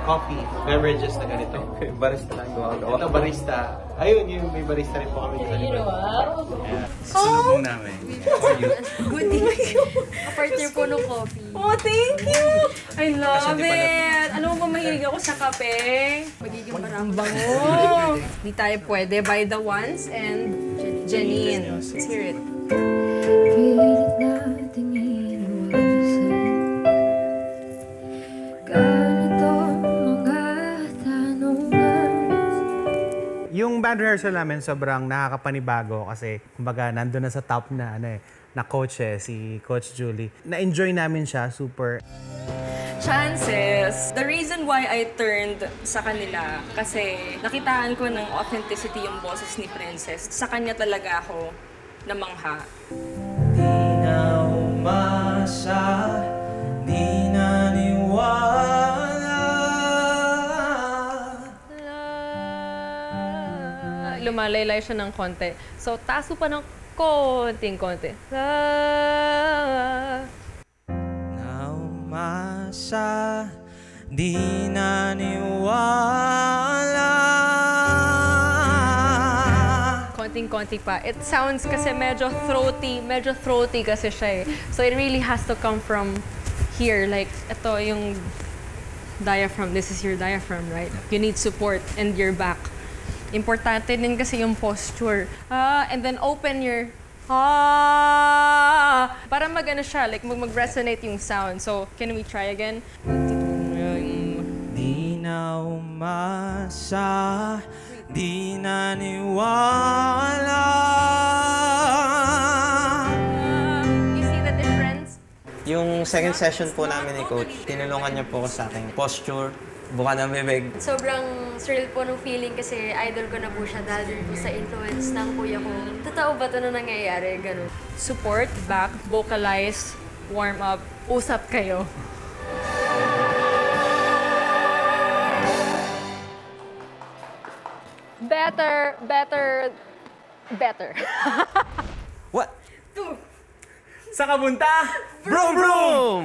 coffee, beverages na ganito. Barista lang gawa-gawa. Ito, barista. Ayun, yung may barista rin po kami sa likod. Susunod namin. For you. Good, thank you. Partner po ng coffee. Oh, thank you! I love it! Alam mo ba, mahilig ako sa kape? Magiging parang Bango! Di tayo pwede by the ones and Janine. Let's hear it. Pilit nating iniwasan ganitong mga tanungan. Yung band rehearsal namin sobrang nakakapanibago kasi kumbaga nandun na sa top na na coach si Coach Julie. Na-enjoy namin siya, super. Chances. The reason why I turned sa kanila kasi nakitaan ko ng authenticity yung boses ni Princess. Sa kanya talaga ako namangha. Di na umasa, di na niwala. Lumalaylay siya ng konti. So, taso pa ng konting-konti. Na umasa, di na niwala. Konting-konti pa. It sounds kasi medyo throaty kasi siya eh. So, it really has to come from here. Like, ito yung diaphragm. This is your diaphragm, right? You need support and your back. Importante din kasi yung posture. And then open your para mag-ano siya, like mag-resonate yung sound. So, can we try again? Di na umasa, di na niwala. You see the difference? Yung second session po namin ni Coach, tinulungan niya po ako sa akin. Posture, buka ng bibig. sobrang thrill po ng feeling kasi idol ko na po siya dahil din po sa influence ng kuya ko. Totoo ba ito na nangyayari? Ganun. Support, back, vocalize, warm up, usap kayo. Better. What? Sa kabunta! Vroom vroom!